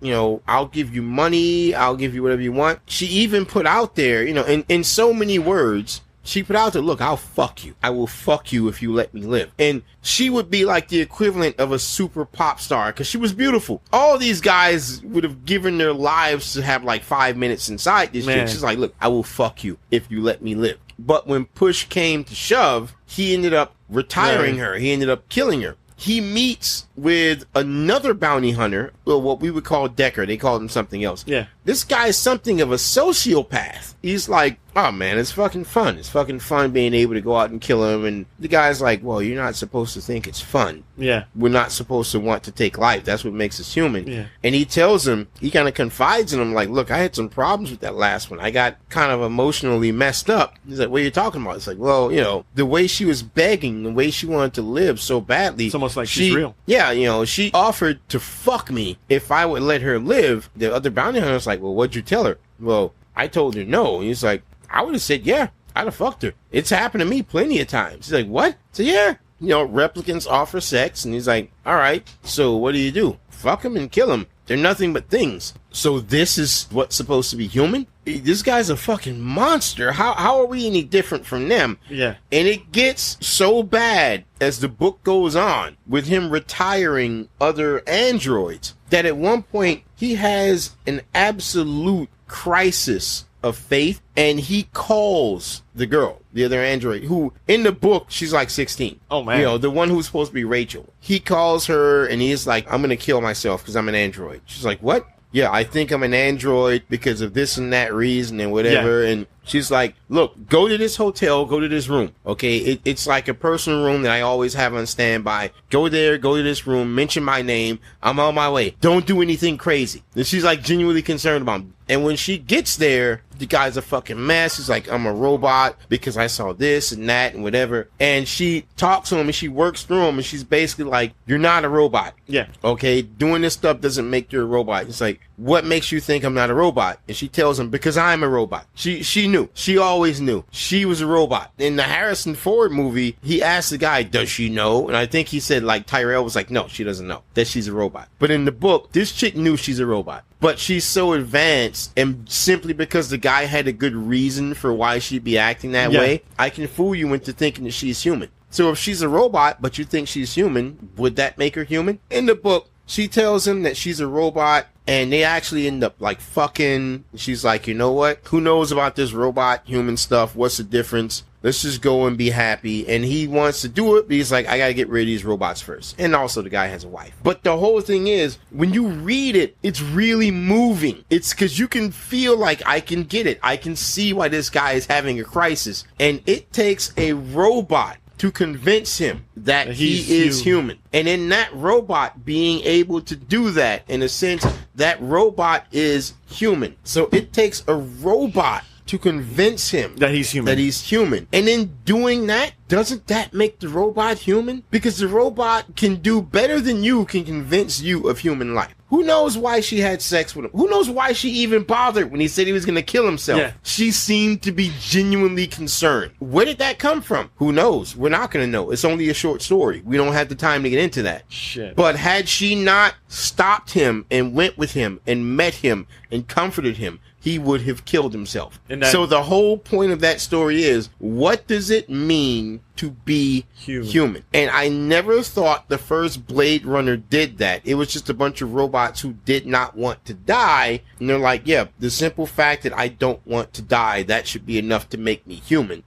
I'll give you money, I'll give you whatever you want. She even put out there, in so many words, she put out there, look, I'll fuck you. I will fuck you if you let me live. And she would be like the equivalent of a super pop star because she was beautiful. All these guys would have given their lives to have like 5 minutes inside this chick. She's like, look, I will fuck you if you let me live. But when push came to shove, he ended up retiring her. He ended up killing her. He meets with another bounty hunter, well, what we would call Decker. They called him something else. Yeah. This guy's something of a sociopath. He's like, oh man, it's fucking fun. It's fucking fun being able to go out and kill him. And the guy's like, well, you're not supposed to think it's fun. Yeah. We're not supposed to want to take life. That's what makes us human. Yeah. And he tells him, he kind of confides in him, like, look, I had some problems with that last one. I got kind of emotionally messed up. He's like, what are you talking about? It's like, well, the way she was begging, the way she wanted to live so badly. It's almost like she's real. Yeah, she offered to fuck me if I would let her live. The other bounty hunter's like, well, what'd you tell her? Well, I told her no. He's like, I would have said, yeah, I'd have fucked her. It's happened to me plenty of times. He's like, what? So yeah, replicants offer sex. And he's like, all right, so what do? Fuck him and kill him. They're nothing but things. So this is what's supposed to be human? This guy's a fucking monster. How are we any different from them? Yeah. And it gets so bad as the book goes on with him retiring other androids that at one point he has an absolute crisis of faith, and he calls the girl, the other android, who in the book she's like 16. Oh man, the one who's supposed to be Rachel. He calls her and he's like, I'm gonna kill myself because I'm an android. She's like, what? Yeah, I think I'm an android because of this and that reason and whatever. Yeah. And she's like, look, go to this hotel, go to this room. Okay, it's like a personal room that I always have on standby. Go there, go to this room, mention my name. I'm on my way. Don't do anything crazy. And she's like genuinely concerned about him. And when she gets there, the guy's a fucking mess. He's like, I'm a robot because I saw this and that and whatever. And she talks to him and she works through him and she's basically like, you're not a robot. Yeah. Okay, doing this stuff doesn't make you a robot. It's like, what makes you think I'm not a robot? And she tells him, because I'm a robot. She knew. She always knew. She was a robot. In the Harrison Ford movie, he asked the guy, does she know? And I think he said, like, Tyrell was like, no, she doesn't know that she's a robot. But in the book, this chick knew she's a robot. But she's so advanced, and simply because the guy had a good reason for why she'd be acting that way, I can fool you into thinking that she's human. So if she's a robot, but you think she's human, would that make her human? In the book, she tells him that she's a robot, and they actually end up, like, fucking. She's like, you know what? Who knows about this robot-human stuff? What's the difference? Let's just go and be happy. And he wants to do it, but he's like, I gotta get rid of these robots first. And also the guy has a wife. But the whole thing is, when you read it, it's really moving. It's because you can feel like I can get it. I can see why this guy is having a crisis. And it takes a robot to convince him that he is human. And in that robot being able to do that, in a sense, that robot is human. So it takes a robot to convince him that he's human. And in doing that, doesn't that make the robot human? Because the robot can do better than you can convince you of human life. Who knows why she had sex with him? Who knows why she even bothered when he said he was going to kill himself? Yeah. She seemed to be genuinely concerned. Where did that come from? Who knows? We're not going to know. It's only a short story. We don't have the time to get into that. Shit. But had she not stopped him and went with him and met him and comforted him, he would have killed himself. So the whole point of that story is, what does it mean to be human? And I never thought the first Blade Runner did that. It was just a bunch of robots who did not want to die. And they're like, yeah, the simple fact that I don't want to die, that should be enough to make me human.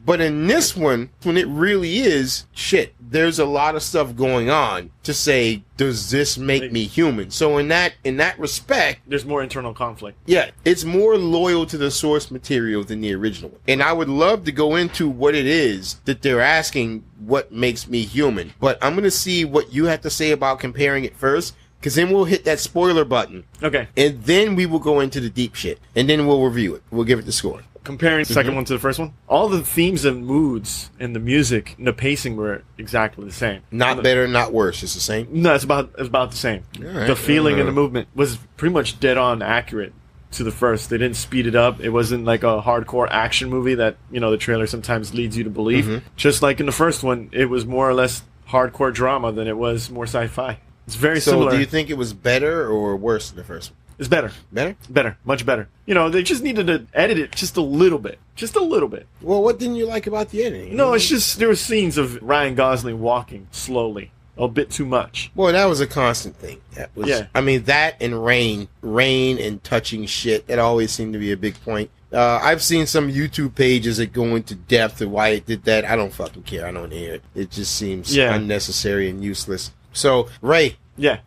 But in this one, when it really is, shit, there's a lot of stuff going on to say, does this make me human? So in that respect, there's more internal conflict. Yeah, it's more loyal to the source material than the original. And I would love to go into what it is that they're asking, what makes me human. But I'm going to see what you have to say about comparing it first, because then we'll hit that spoiler button. Okay. And then we will go into the deep shit. And then we'll review it. We'll give it the score. Comparing the second one to the first one, all the themes and moods and the music and the pacing were exactly the same. Not better, not worse. It's the same? No, it's about the same. Right. The feeling and the movement was pretty much dead on accurate to the first. They didn't speed it up. It wasn't like a hardcore action movie that, the trailer sometimes leads you to believe. Mm-hmm. Just like in the first one, it was more or less hardcore drama than it was more sci-fi. It's very similar. So do you think it was better or worse than the first one? It's better. Better? Better. Much better. They just needed to edit it just a little bit. Just a little bit. Well, what didn't you like about the editing? No, it's just there were scenes of Ryan Gosling walking slowly. A bit too much. Well, that was a constant thing. That was, yeah. I mean, that and rain and touching shit, that always seemed to be a big point. I've seen some YouTube pages that go into depth of why it did that. I don't fucking care. I don't hear it. It just seems unnecessary and useless. So, Ray,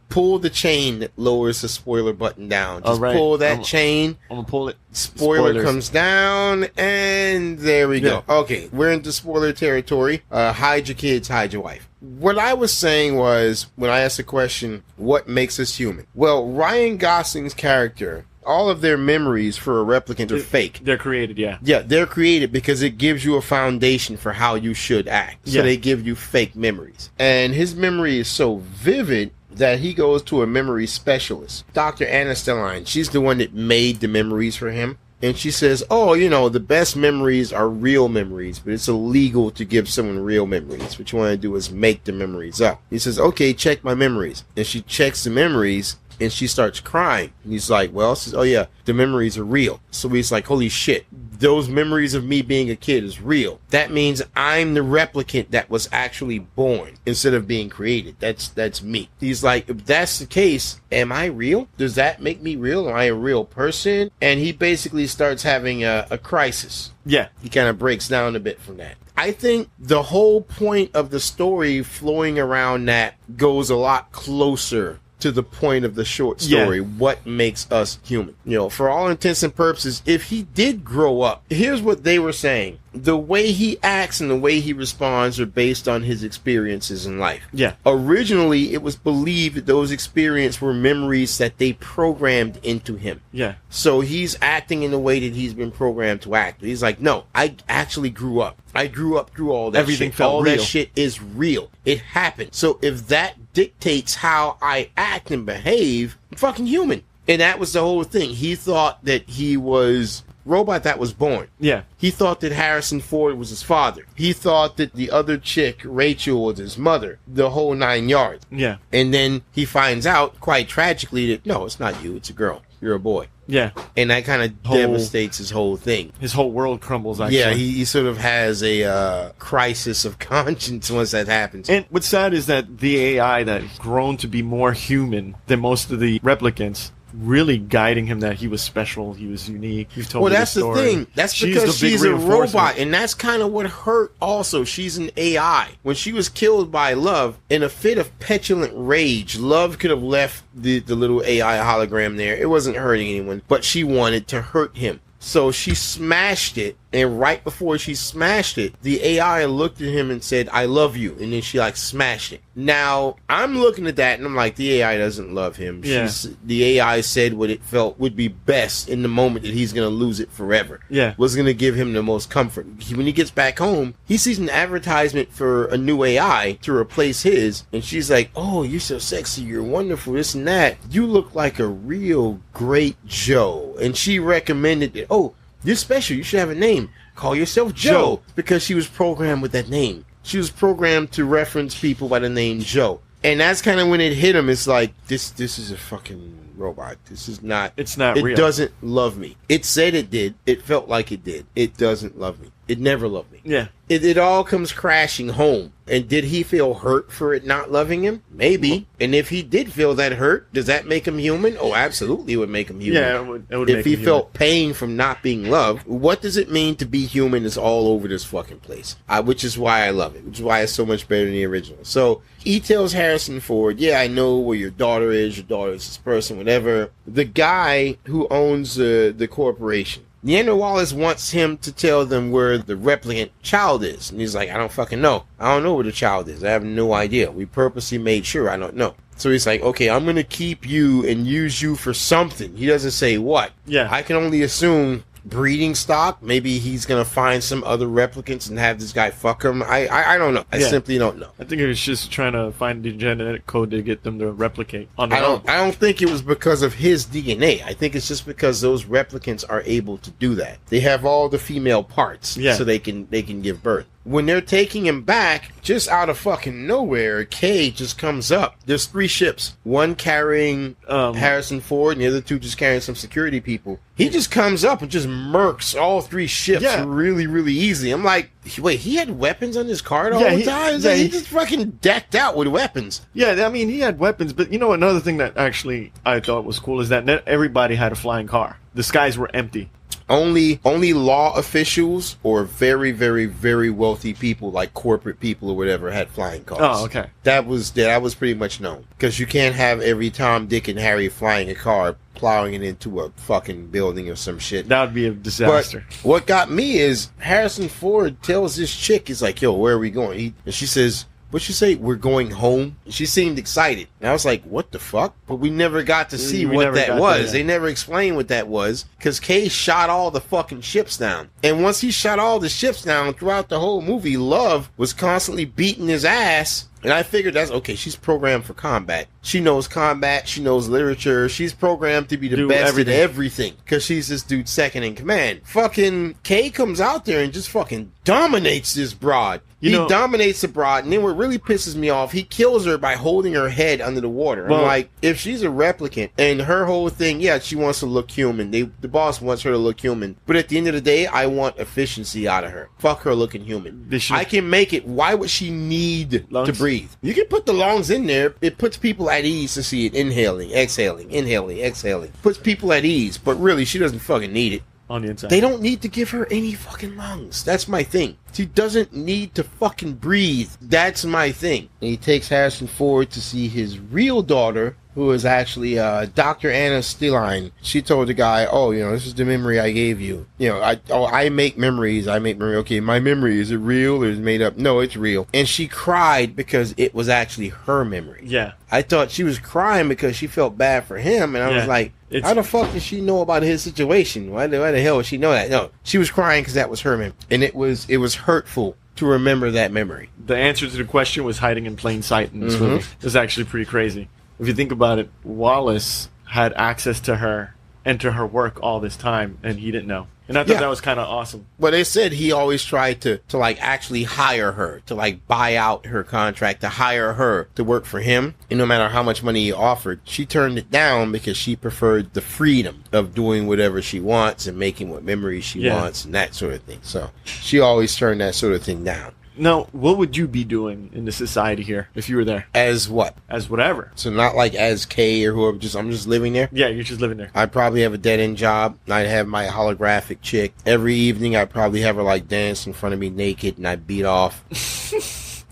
pull the chain that lowers the spoiler button down. Just pull that chain. I'm going to pull it. Spoiler comes down, and there we go. Okay, we're into spoiler territory. Hide your kids, hide your wife. What I was saying was, when I asked the question, what makes us human? Well, Ryan Gosling's character, all of their memories for a replicant are fake. They're created, yeah. Yeah, they're created because it gives you a foundation for how you should act. So they give you fake memories. And his memory is so vivid that he goes to a memory specialist. Dr. Anna Stelline, she's the one that made the memories for him. And she says, the best memories are real memories, but it's illegal to give someone real memories. What you want to do is make the memories up. He says, okay, check my memories. And she checks the memories, and she starts crying. And he's like, the memories are real. So he's like, holy shit, those memories of me being a kid is real. That means I'm the replicant that was actually born instead of being created. That's me. He's like, if that's the case, am I real? Does that make me real? Am I a real person? And he basically starts having a crisis. Yeah. He kind of breaks down a bit from that. I think the whole point of the story flowing around that goes a lot closer to the point of the short story, what makes us human. For all intents and purposes, if he did grow up, here's what they were saying. The way he acts and the way he responds are based on his experiences in life. Yeah. Originally, it was believed that those experiences were memories that they programmed into him. Yeah. So he's acting in the way that he's been programmed to act. He's like, no, I actually grew up. I grew up through all that Everything shit. felt all real. That shit is real. It happened. So if that dictates how I act and behave, I'm fucking human. And that was the whole thing. He thought that he was robot that was born. Yeah. He thought that Harrison Ford was his father. He thought that the other chick, Rachel, was his mother. The whole 9 yards. Yeah. And then he finds out, quite tragically, that no, it's not you. It's a girl. You're a boy. Yeah. And that kind of devastates his whole thing. His whole world crumbles, actually. Yeah, he sort of has a crisis of conscience once that happens. And what's sad is that the AI that's grown to be more human than most of the replicants, really guiding him that he was special, he was unique. You've told me that's the story. The thing. That's because she's a robot, and that's kind of what hurt also. She's an AI. When she was killed by Love, in a fit of petulant rage, Love could have left the little AI hologram there. It wasn't hurting anyone, but she wanted to hurt him. So she smashed it, and right before she smashed it, the AI looked at him and said, I love you, and then she smashed it. Now, I'm looking at that, and I'm like, the AI doesn't love him. Yeah. The AI said what it felt would be best in the moment that he's going to lose it forever. Yeah. Was going to give him the most comfort. When he gets back home, he sees an advertisement for a new AI to replace his, and she's like, oh, you're so sexy, you're wonderful, this and that. You look like a real great Joe. And she recommended it. Oh, you're special. You should have a name. Call yourself Joe. Because she was programmed with that name. She was programmed to reference people by the name Joe. And that's kind of when it hit him. It's like, this is a fucking robot. This is not... It's not real. It doesn't love me. It said it did. It felt like it did. It doesn't love me. It never loved me. Yeah. It all comes crashing home. And did he feel hurt for it not loving him? Maybe. And if he did feel that hurt, does that make him human? Oh, absolutely it would make him human. Yeah, it would if make he him human. felt pain from not being loved, what does it mean to be human is all over this fucking place. Which is why I love it. Which is why it's so much better than the original. So he tells Harrison Ford, yeah, I know where your daughter is. Your daughter is this person, whatever. The guy who owns the corporation, Neander Wallace wants him to tell them where the replicant child is. And he's like, I don't fucking know. I don't know where the child is. I have no idea. We purposely made sure I don't know. So he's like, okay, I'm going to keep you and use you for something. He doesn't say what. Yeah. I can only assume breeding stock. Maybe he's gonna find some other replicants and have this guy fuck him. I don't know. I simply don't know. I think it was just trying to find the genetic code to get them to replicate on their own. I don't think it was because of his DNA. I think it's just because those replicants are able to do that. They have all the female parts, so they can give birth. When they're taking him back, just out of fucking nowhere, Kay just comes up. There's 3 ships. One carrying Harrison Ford, and the other 2 just carrying some security people. He just comes up and just murks all 3 ships really, really easy. I'm like, wait, he had weapons on his car the whole time? He just fucking decked out with weapons. Yeah, I mean, he had weapons, but another thing that actually I thought was cool is that not everybody had a flying car. The skies were empty. Only law officials or very, very, very wealthy people, like corporate people or whatever, had flying cars. Oh, okay. That was pretty much known. Because you can't have every Tom, Dick, and Harry flying a car, plowing it into a fucking building or some shit. That would be a disaster. But what got me is Harrison Ford tells this chick, he's like, yo, where are we going? And she says, what'd she say? We're going home? She seemed excited. And I was like, what the fuck? But we never got to see what that was. They never explained what that was. Because Kay shot all the fucking ships down. And once he shot all the ships down throughout the whole movie, Love was constantly beating his ass. And I figured that's okay. She's programmed for combat. She knows combat. She knows literature. She's programmed to be the best at everything. Because she's this dude's second in command. Fucking Kay comes out there and just fucking dominates this broad. He dominates the broad. And then what really pisses me off, he kills her by holding her head under the water. I'm like, if she's a replicant and her whole thing, she wants to look human. The boss wants her to look human. But at the end of the day, I want efficiency out of her. Fuck her looking human. I can make it. Why would she need lungs to breathe? You can put the lungs in there. It puts people at ease to see it inhaling, exhaling, exhaling. Puts people at ease. But really, she doesn't fucking need it. On the inside. They don't need to give her any fucking lungs. That's my thing. She doesn't need to fucking breathe. That's my thing. And he takes Harrison Ford to see his real daughter, who is actually Dr. Anna Steeline. She told the guy, this is the memory I gave you. I make memories. Okay, my memory, is it real or is it made up? No, it's real. And she cried because it was actually her memory. Yeah. I thought she was crying because she felt bad for him. And I was like, how the fuck does she know about his situation? Why the hell would she know that? No, she was crying because that was her memory. And it was hurtful to remember that memory. The answer to the question was hiding in plain sight in this movie. It's actually pretty crazy. If you think about it, Wallace had access to her and to her work all this time, and he didn't know. And I thought that was kind of awesome. But they said he always tried to like actually hire her, to like buy out her contract, to hire her to work for him. And no matter how much money he offered, she turned it down because she preferred the freedom of doing whatever she wants and making what memories she wants and that sort of thing. So she always turned that sort of thing down. Now, what would you be doing in the society here if you were there? As what? As whatever. So not like as Kay or whoever, I'm just living there? Yeah, you're just living there. I'd probably have a dead-end job. I'd have my holographic chick. Every evening, I'd probably have her like dance in front of me naked and I'd beat off.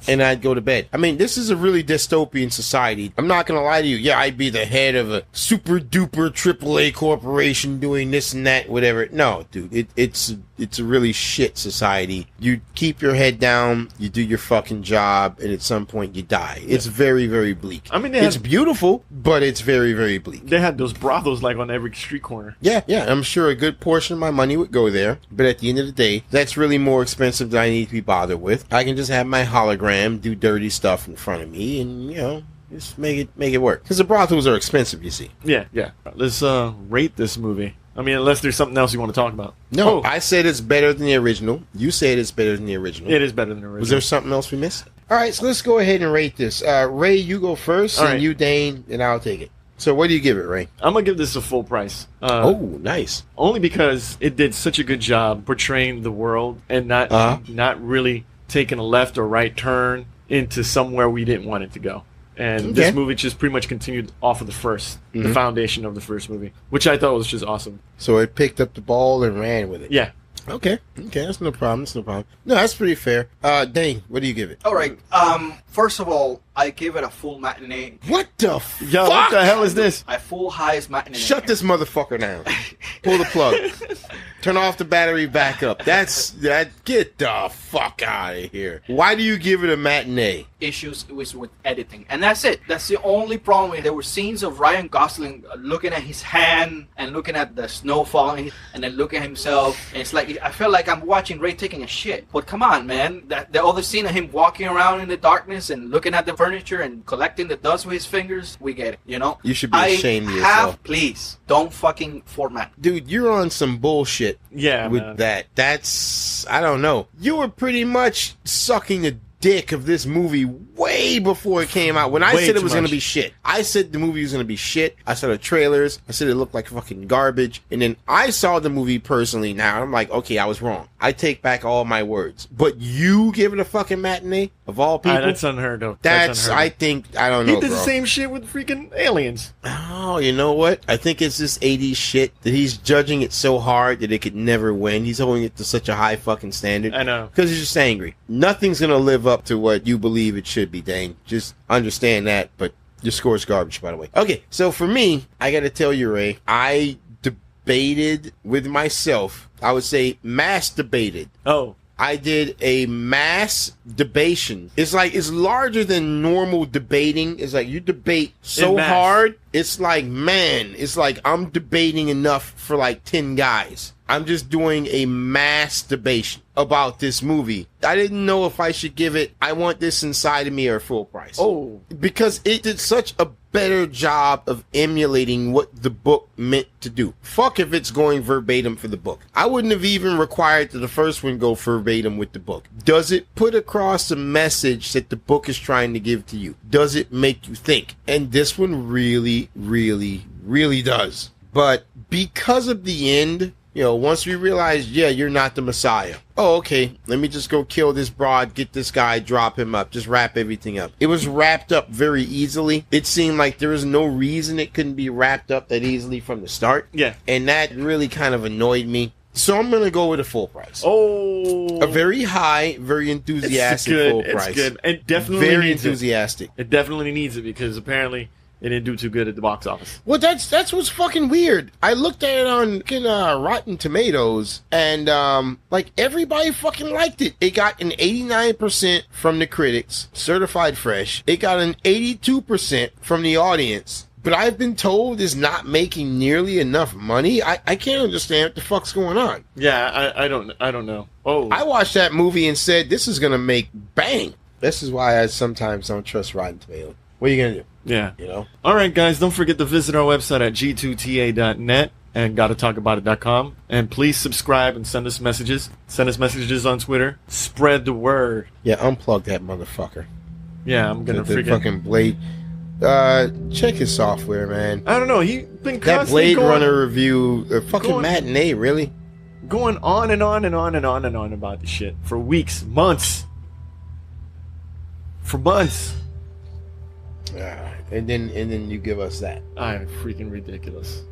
And I'd go to bed. I mean, this is a really dystopian society. I'm not gonna lie to you. Yeah, I'd be the head of a super duper AAA corporation doing this and that, whatever. No, dude, it's a really shit society. You keep your head down, you do your fucking job, and at some point you die. It's very, very bleak. I mean, it's beautiful, but it's very, very bleak. They had those brothels like on every street corner. Yeah, I'm sure a good portion of my money would go there. But at the end of the day, that's really more expensive than I need to be bothered with. I can just have my hologram do dirty stuff in front of me and, just make it work. Because the brothels are expensive, you see. Yeah. Let's rate this movie. I mean, unless there's something else you want to talk about. No, I said it's better than the original. You said it's better than the original. It is better than the original. Was there something else we missed? All right, so let's go ahead and rate this. Ray, you go first, and you, Dane, and I'll take it. So what do you give it, Ray? I'm going to give this a full price. Nice. Only because it did such a good job portraying the world and not really taking a left or right turn into somewhere we didn't want it to go. And this movie just pretty much continued off of the foundation of the first movie, which I thought was just awesome. So it picked up the ball and ran with it. Yeah. Okay, that's no problem. No, that's pretty fair. Dane, what do you give it? All right. First of all, I give it a full matinee. What the Yo, fuck? what the hell is this? A full highest matinee. Shut this motherfucker down. Pull the plug. Turn off the battery back up. Get the fuck out of here. Why do you give it a matinee? Issues with editing, and that's it. That's the only problem. There were scenes of Ryan Gosling looking at his hand and looking at the snow falling, and then looking at himself. And it's like I felt like I'm watching Ray taking a shit. But come on, man. The other scene of him walking around in the darkness and looking at the furniture and collecting the dust with his fingers. We get it, you know. You should be ashamed of yourself. Please don't fucking format. Dude, you're on some bullshit. Yeah, with man. That's I don't know. You were pretty much sucking the dick of this movie way before it came out. When I said it was going to be shit, I said the movie was going to be shit. I saw the trailers. I said it looked like fucking garbage. And then I saw the movie personally now. I'm like, okay, I was wrong. I take back all my words. But you give it a fucking matinee of all people? That's unheard of. That's unheard of. I think, I don't know, He did bro. the same shit with freaking Aliens. Oh, you know what? I think it's this 80s shit that he's judging it so hard that it could never win. He's holding it to such a high fucking standard. I know. Because he's just angry. Nothing's going to live up to what you believe it should be, Dane. Just understand that, but your score's garbage, by the way. Okay, so for me, I got to tell you, Ray, I debated with myself. I would say mass debated. Oh. I did a mass debation. It's like, it's larger than normal debating. It's like you debate so hard. It's like, man, it's like I'm debating enough for like 10 guys. I'm just doing a mass debation about this movie. I didn't know if I should give it I Want This Inside of Me or full price. Oh. Because it did such a better job of emulating what the book meant to do. Fuck if it's going verbatim for the book. I wouldn't have even required that the first one go verbatim with the book. Does it put across a message that the book is trying to give to you? Does it make you think? And this one really, really, really does. But because of the end, you know, once we realized, yeah, you're not the Messiah. Oh, okay, let me just go kill this broad, get this guy, drop him up, just wrap everything up. It was wrapped up very easily. It seemed like there was no reason it couldn't be wrapped up that easily from the start. Yeah. And that really kind of annoyed me. So I'm going to go with a full price. Oh. A very high, very enthusiastic full price. It's good. It definitely very needs enthusiastic. It definitely needs it because apparently it didn't do too good at the box office. Well, that's what's fucking weird. I looked at it on Rotten Tomatoes, and like everybody fucking liked it. It got an 89% from the critics, certified fresh. It got an 82% from the audience. But I've been told it's not making nearly enough money. I can't understand what the fuck's going on. Yeah, I don't know. Oh, I watched that movie and said this is gonna make bang. This is why I sometimes don't trust Rotten Tomatoes. What are you gonna do? Yeah. You know? All right, guys, don't forget to visit our website at g2ta.net and gottatalkaboutit.com. And please subscribe and send us messages. Send us messages on Twitter. Spread the word. Yeah, unplug that motherfucker. Yeah, I'm going to the fucking Blade. Check his software, man. I don't know. He's been that Blade Runner review, fucking matinee, really? Going on and on and on and on and on about the shit for weeks, months. For months. And then you give us that. I'm freaking ridiculous.